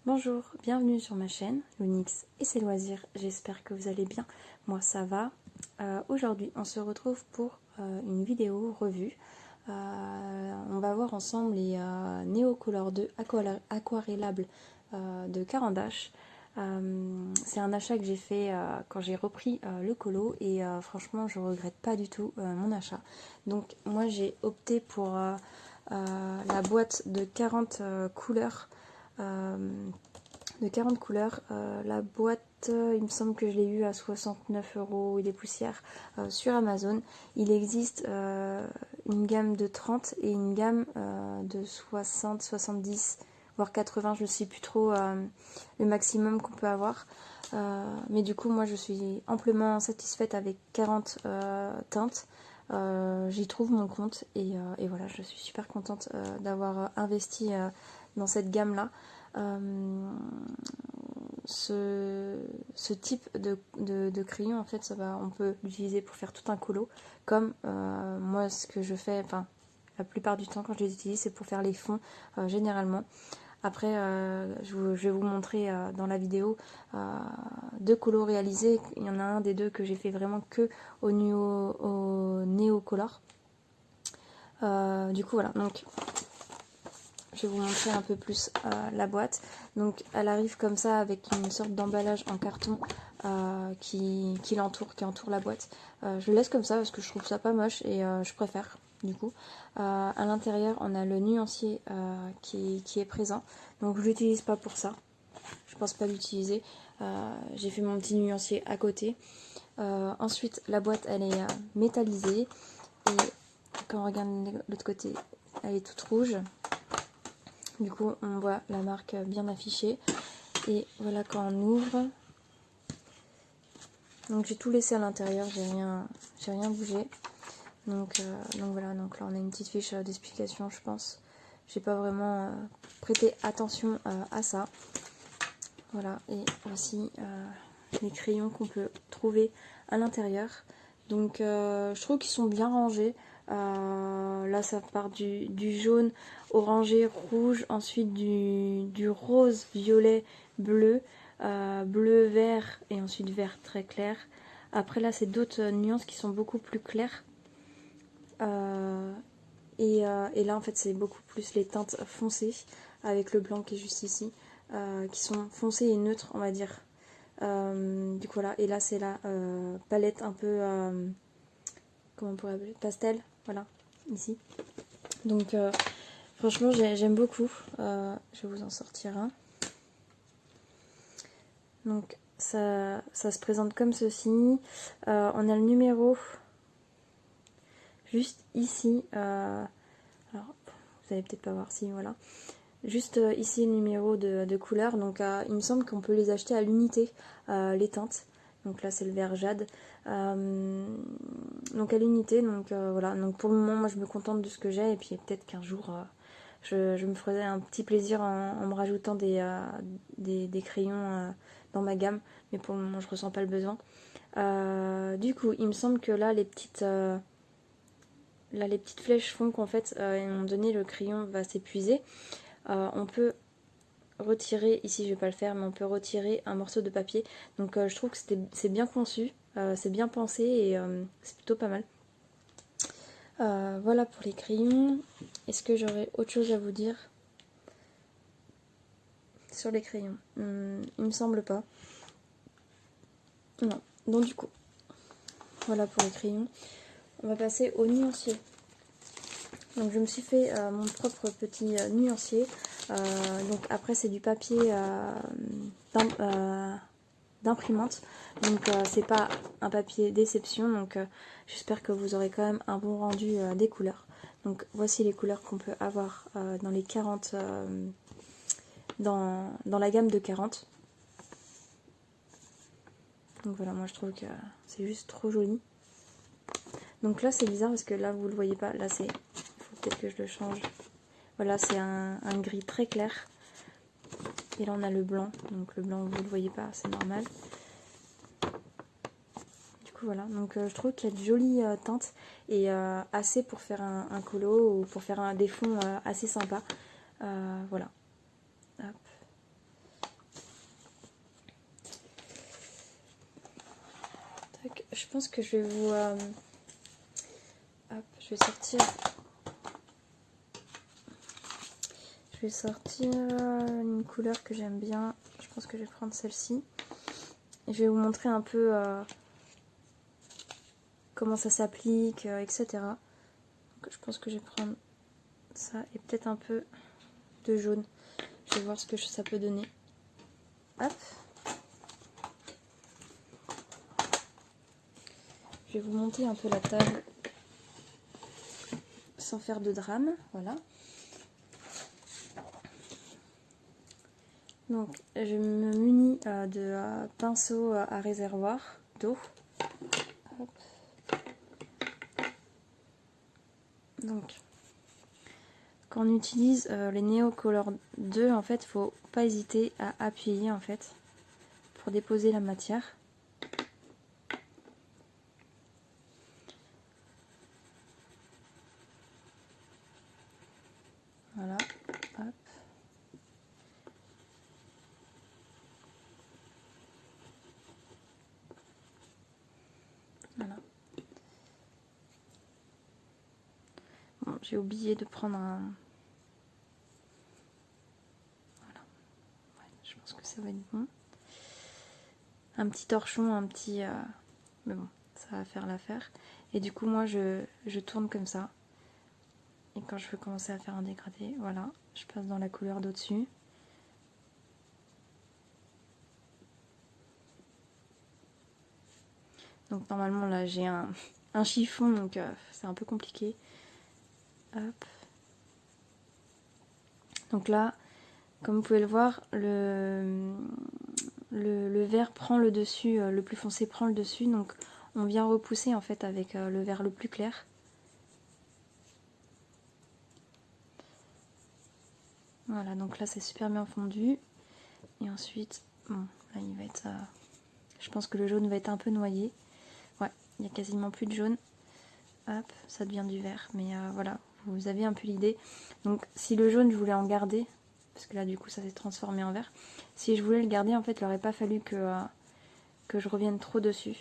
Bonjour, bienvenue sur ma chaîne, Lunix et ses loisirs, j'espère que vous allez bien, moi ça va. Aujourd'hui on se retrouve pour une vidéo revue. On va voir ensemble les Neocolor 2 aquarellables de Caran d'Ache. C'est un achat que j'ai fait quand j'ai repris le colo et franchement je regrette pas du tout mon achat. Donc moi j'ai opté pour la boîte de 40 couleurs. De 40 couleurs. La boîte, il me semble que je l'ai eu à 69 € et des poussières sur Amazon. Il existe une gamme de 30 et une gamme de 60, 70, voire 80, je ne sais plus trop le maximum qu'on peut avoir. Mais du coup, moi je suis amplement satisfaite avec 40 teintes. J'y trouve mon compte et voilà, je suis super contente d'avoir investi dans cette gamme là. Ce type de crayon en fait on peut l'utiliser pour faire tout un colo comme moi ce que je fais, enfin la plupart du temps quand je les utilise c'est pour faire les fonds généralement. Après je vais vous montrer dans la vidéo deux colos réalisés. Il y en a un des deux que j'ai fait vraiment que au Neocolor. Du coup voilà, donc je vais vous montrer un peu plus la boîte. Donc elle arrive comme ça avec une sorte d'emballage en carton qui entoure la boîte. Je le laisse comme ça parce que je trouve ça pas moche et je préfère du coup. À l'intérieur on a le nuancier qui est présent. Donc je l'utilise pas pour ça. Je pense pas l'utiliser. J'ai fait mon petit nuancier à côté. Ensuite la boîte elle est métallisée et quand on regarde de l'autre côté elle est toute rouge. Du coup, on voit la marque bien affichée. Et voilà quand on ouvre. Donc j'ai tout laissé à l'intérieur, j'ai rien bougé. Donc voilà, donc là on a une petite fiche d'explication, je pense. J'ai pas vraiment prêté attention à ça. Voilà, et voici les crayons qu'on peut trouver à l'intérieur. Donc je trouve qu'ils sont bien rangés. Là ça part du jaune, orangé, rouge, ensuite du rose, violet, bleu, bleu, vert et ensuite vert très clair. Après là c'est d'autres nuances qui sont beaucoup plus claires. Et là en fait c'est beaucoup plus les teintes foncées avec le blanc qui est juste ici, qui sont foncées et neutres on va dire. Du coup voilà, et là c'est la palette un peu comment on pourrait appeler, pastel, voilà, ici. Donc franchement j'aime beaucoup. Je vais vous en sortir un. Donc ça se présente comme ceci. On a le numéro juste ici. Alors vous allez peut-être pas voir si voilà. Juste ici le numéro de couleur. Donc il me semble qu'on peut les acheter à l'unité, les teintes. Donc là c'est le vert jade. Donc à l'unité, donc voilà. Donc pour le moment moi je me contente de ce que j'ai et puis peut-être qu'un jour je me ferai un petit plaisir en me rajoutant des crayons dans ma gamme. Mais pour le moment je ressens pas le besoin. Du coup il me semble que là les petites flèches font qu'en fait à un moment donné le crayon va s'épuiser. On peut retirer, ici je vais pas le faire, mais on peut retirer un morceau de papier. Donc je trouve que c'est bien conçu, c'est bien pensé et c'est plutôt pas mal. Voilà pour les crayons. Est-ce que j'aurais autre chose à vous dire sur les crayons? Il me semble pas. Non. Donc du coup, voilà pour les crayons. On va passer au nuancier. Donc je me suis fait mon propre petit nuancier. Donc après c'est du papier d'imprimante. Donc c'est pas un papier déception. Donc j'espère que vous aurez quand même un bon rendu des couleurs. Donc voici les couleurs qu'on peut avoir dans les 40 dans la gamme de 40. Donc voilà, moi je trouve que c'est juste trop joli. Donc là c'est bizarre parce que là vous le voyez pas. Là c'est... peut-être que je le change. Voilà, c'est un gris très clair. Et là on a le blanc. Donc le blanc vous le voyez pas, c'est normal. Du coup voilà, donc je trouve qu'il y a de jolies teintes et assez pour faire un colo ou pour faire des fonds assez sympas. Voilà. Hop. je pense que je vais vous... hop, je vais sortir... Je vais sortir une couleur que j'aime bien. Je pense que je vais prendre celle-ci. Et je vais vous montrer un peu comment ça s'applique, etc. Donc je pense que je vais prendre ça et peut-être un peu de jaune. Je vais voir ce que ça peut donner. Hop. Je vais vous monter un peu la table sans faire de drame. Voilà. Donc je me munis de pinceau à réservoir d'eau. Donc quand on utilise les Neo Color 2, en fait, faut pas hésiter à appuyer en fait pour déposer la matière. Voilà, hop. Voilà. Bon, j'ai oublié de prendre un... Voilà. Ouais, je pense que ça va être bon. Un petit torchon, un petit... Mais bon, ça va faire l'affaire. Et du coup, moi, je tourne comme ça. Et quand je veux commencer à faire un dégradé, voilà, je passe dans la couleur d'au-dessus. Donc normalement, là, j'ai un chiffon, donc c'est un peu compliqué. Hop. Donc là, comme vous pouvez le voir, le vert prend le dessus, le plus foncé prend le dessus, donc on vient repousser en fait avec le vert le plus clair. Voilà, donc là c'est super bien fondu. Et ensuite, bon, là il va être... je pense que le jaune va être un peu noyé. Ouais, il n'y a quasiment plus de jaune. Hop, ça devient du vert. Mais voilà, vous avez un peu l'idée. Donc si le jaune je voulais en garder, parce que là du coup ça s'est transformé en vert. Si je voulais le garder, en fait il n'aurait pas fallu que je revienne trop dessus.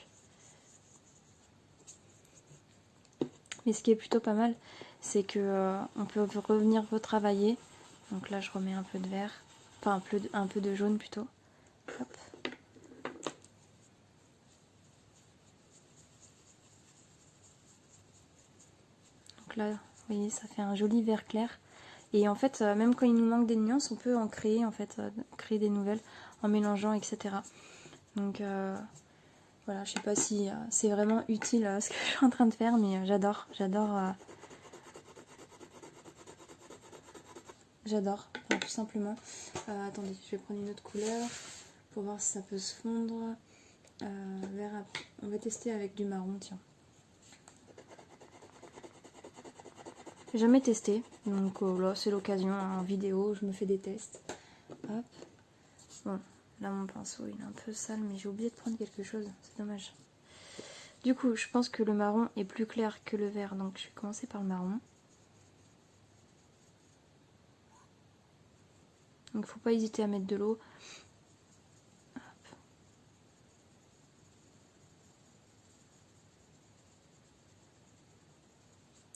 Mais ce qui est plutôt pas mal, c'est que on peut revenir retravailler. Donc là je remets un peu de vert, enfin un peu de jaune plutôt. Hop. Donc là, vous voyez, ça fait un joli vert clair. Et en fait, même quand il nous manque des nuances, on peut en créer, en fait, créer des nouvelles en mélangeant, etc. Donc voilà, je sais pas si c'est vraiment utile ce que je suis en train de faire, mais j'adore, enfin, tout simplement. Attendez, je vais prendre une autre couleur pour voir si ça peut se fondre. On va tester avec du marron, tiens. J'ai jamais testé, donc là c'est l'occasion, en vidéo, je me fais des tests. Hop. Bon, là mon pinceau il est un peu sale, mais j'ai oublié de prendre quelque chose, c'est dommage. Du coup, je pense que le marron est plus clair que le vert, donc je vais commencer par le marron. Donc faut pas hésiter à mettre de l'eau.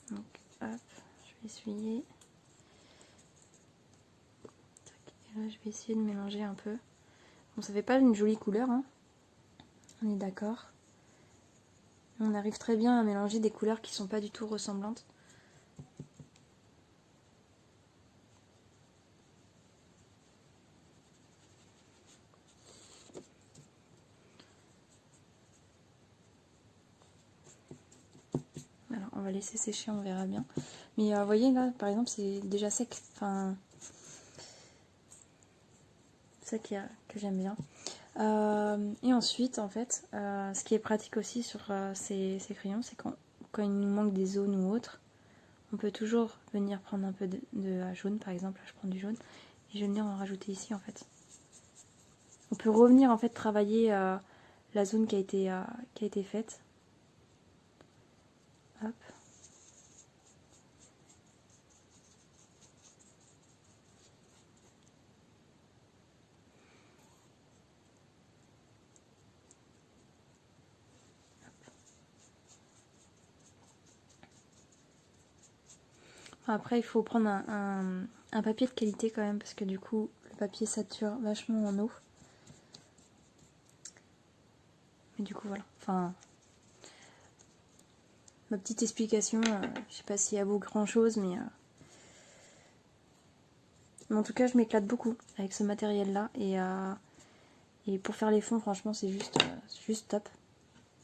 Donc hop, je vais essuyer. Et là je vais essayer de mélanger un peu. Bon, ça fait pas une jolie couleur, hein. On est d'accord. On arrive très bien à mélanger des couleurs qui sont pas du tout ressemblantes. Alors on va laisser sécher, on verra bien. Mais vous voyez là, par exemple, c'est déjà sec. Enfin, ça que j'aime bien. Et ensuite, en fait, ce qui est pratique aussi sur ces crayons, c'est quand il nous manque des zones ou autres, on peut toujours venir prendre un peu de jaune, par exemple. Là, je prends du jaune et je vais venir en rajouter ici, en fait. On peut revenir en fait travailler la zone qui a été faite. Hop. Après, il faut prendre un papier de qualité quand même, parce que du coup, le papier sature vachement en eau. Mais du coup, voilà. Enfin, ma petite explication, je sais pas s'il y a beau grand chose, mais en tout cas, je m'éclate beaucoup avec ce matériel-là. Et pour faire les fonds, franchement, c'est juste top.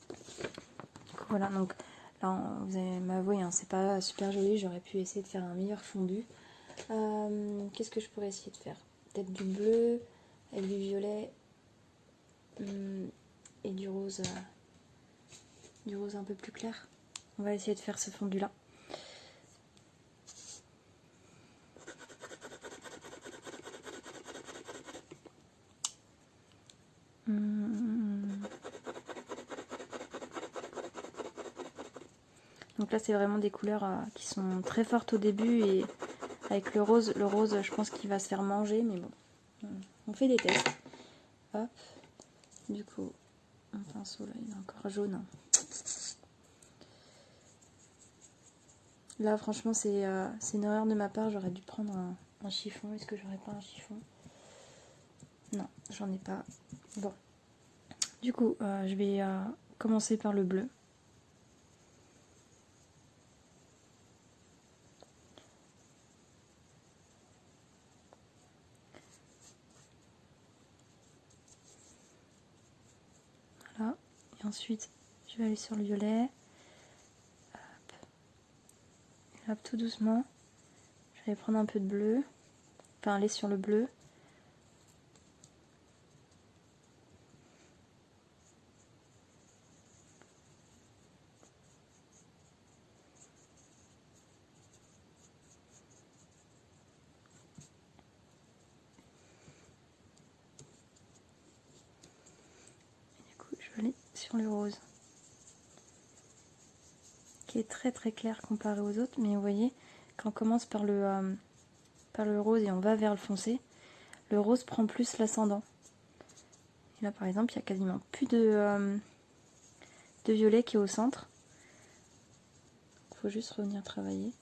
Du coup, voilà, donc là, vous allez m'avouer, hein, c'est pas super joli. J'aurais pu essayer de faire un meilleur fondu. Qu'est-ce que je pourrais essayer de faire? Peut-être du bleu, avec du violet et du rose un peu plus clair. On va essayer de faire ce fondu là. Donc là c'est vraiment des couleurs qui sont très fortes au début, et avec le rose je pense qu'il va se faire manger, mais bon, on fait des tests. Hop, du coup un pinceau là, il est encore jaune. Là franchement c'est une erreur de ma part, j'aurais dû prendre un chiffon. Est-ce que j'aurais pas un chiffon? Non, j'en ai pas. Bon, du coup je vais commencer par le bleu. Voilà, et ensuite je vais aller sur le violet. Hop. Et là, tout doucement, je vais prendre un peu de bleu, enfin aller sur le bleu. Je vais aller sur le rose, qui est très très clair comparé aux autres, mais vous voyez, quand on commence par le rose et on va vers le foncé, le rose prend plus l'ascendant. Et là par exemple, il n'y a quasiment plus de violet qui est au centre. Il faut juste revenir travailler.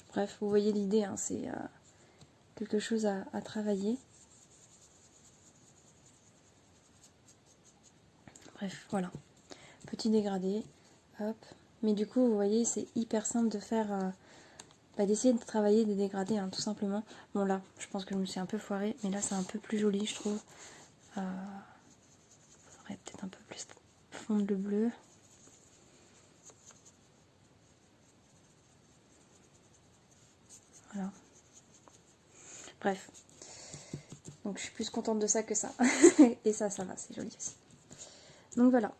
Bref, vous voyez l'idée, hein, c'est quelque chose à travailler. Bref, voilà. Petit dégradé, hop. Mais du coup, vous voyez, c'est hyper simple de faire, d'essayer de travailler des dégradés, hein, tout simplement. Bon là, je pense que je me suis un peu foirée, mais là c'est un peu plus joli, je trouve. Faudrait peut-être un peu plus fondre le bleu. Voilà. Bref. Donc je suis plus contente de ça que ça. Et ça va, c'est joli aussi. Donc voilà.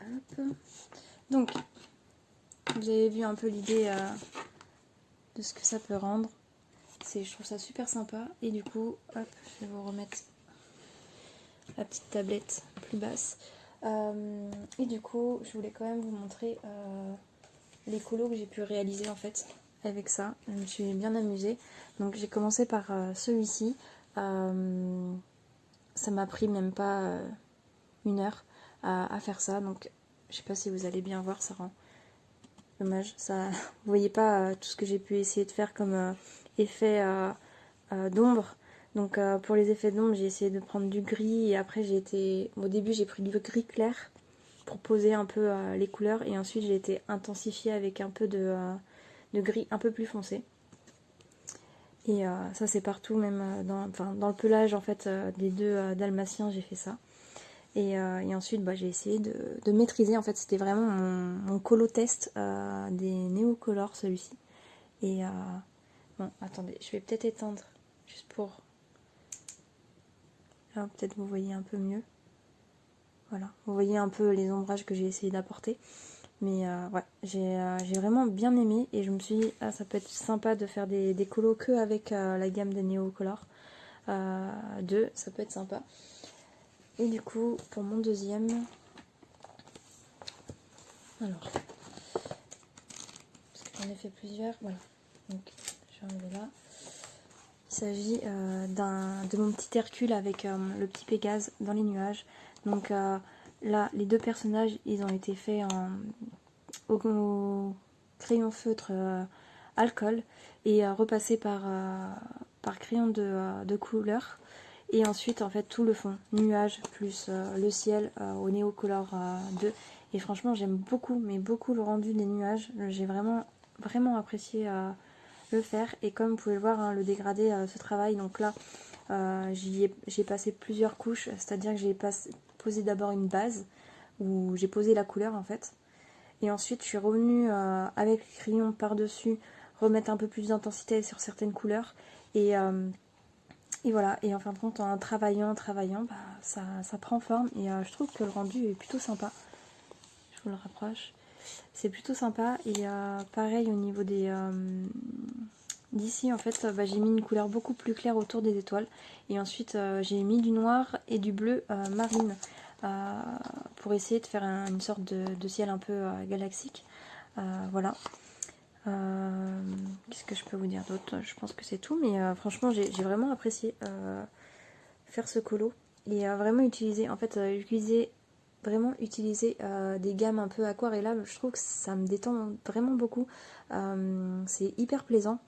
Hop. Donc, vous avez vu un peu l'idée de ce que ça peut rendre. Je trouve ça super sympa. Et du coup, hop, je vais vous remettre la petite tablette plus basse. Et du coup, je voulais quand même vous montrer les colos que j'ai pu réaliser en fait avec ça. Je me suis bien amusée. Donc j'ai commencé par celui-ci. Ça m'a pris même pas 1 heure à faire ça. Donc je sais pas si vous allez bien voir, ça rend dommage. Ça, vous voyez pas tout ce que j'ai pu essayer de faire comme effet d'ombre. Donc pour les effets d'ombre, j'ai essayé de prendre du gris, et après au début j'ai pris du gris clair pour poser un peu les couleurs, et ensuite j'ai été intensifiée avec un peu de gris un peu plus foncé. Et ça c'est partout, même dans le pelage en fait des deux dalmatiens, j'ai fait ça. Et ensuite j'ai essayé de maîtriser, en fait c'était vraiment mon colo test des Neocolor, celui-ci. Et bon, attendez, je vais peut-être éteindre juste pour... Là peut-être vous voyez un peu mieux. Voilà, vous voyez un peu les ombrages que j'ai essayé d'apporter. Mais ouais, j'ai vraiment bien aimé, et je me suis dit, ah, ça peut être sympa de faire des colos que avec la gamme des Neocolor 2, ça peut être sympa. Et du coup, pour mon deuxième, alors, parce que j'en ai fait plusieurs, voilà, donc je vais enlever là. Il s'agit de mon petit Hercule avec le petit Pégase dans les nuages. Donc Là, les 2 personnages, ils ont été faits au crayon feutre alcool et repassés par crayon de couleur. Et ensuite, en fait, tout le fond, nuages plus le ciel au Neocolor 2. Et franchement, j'aime beaucoup, mais beaucoup le rendu des nuages. J'ai vraiment apprécié le faire. Et comme vous pouvez le voir, hein, le dégradé se travaille. Donc là, j'ai passé plusieurs couches, c'est-à-dire que j'ai posé d'abord une base où j'ai posé la couleur en fait. Et ensuite, je suis revenue avec le crayon par-dessus, remettre un peu plus d'intensité sur certaines couleurs. Et voilà, et en fin de compte, en travaillant, bah, ça prend forme. Et je trouve que le rendu est plutôt sympa. Je vous le rapproche. C'est plutôt sympa. Et pareil au niveau d'ici, en fait, bah, j'ai mis une couleur beaucoup plus claire autour des étoiles. Et ensuite, j'ai mis du noir et du bleu marine pour essayer de faire une sorte de ciel un peu galaxique. Voilà. Qu'est-ce que je peux vous dire d'autre? Je pense que c'est tout, mais franchement, j'ai vraiment apprécié faire ce colo et vraiment utiliser, en fait, vraiment utiliser des gammes un peu aquarellables. Je trouve que ça me détend vraiment beaucoup. C'est hyper plaisant.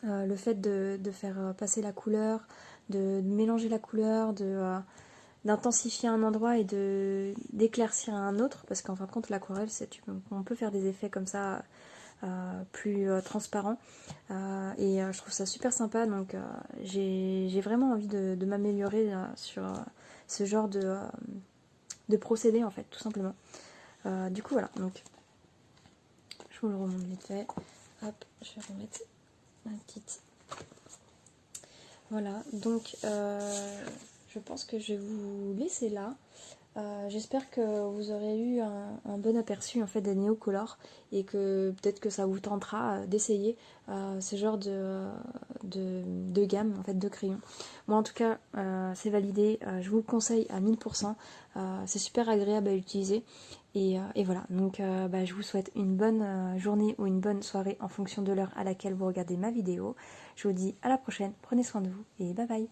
Le fait de faire passer la couleur, de mélanger la couleur, d'intensifier un endroit et d'éclaircir un autre, parce qu'en fin de compte l'aquarelle on peut faire des effets comme ça plus transparents et je trouve ça super sympa, donc j'ai vraiment envie de m'améliorer sur ce genre de procédé en fait, tout simplement. Du coup voilà, donc je vous le remonte vite fait. Hop, je vais remettre ma petite. Voilà, donc je pense que je vais vous laisser là. J'espère que vous aurez eu un bon aperçu en fait des Neocolor et que peut-être que ça vous tentera d'essayer ce genre de gamme en fait de crayons. Moi en tout cas c'est validé, je vous le conseille à 1000%, c'est super agréable à utiliser et voilà, donc bah, je vous souhaite une bonne journée ou une bonne soirée en fonction de l'heure à laquelle vous regardez ma vidéo. Je vous dis à la prochaine, prenez soin de vous et bye bye.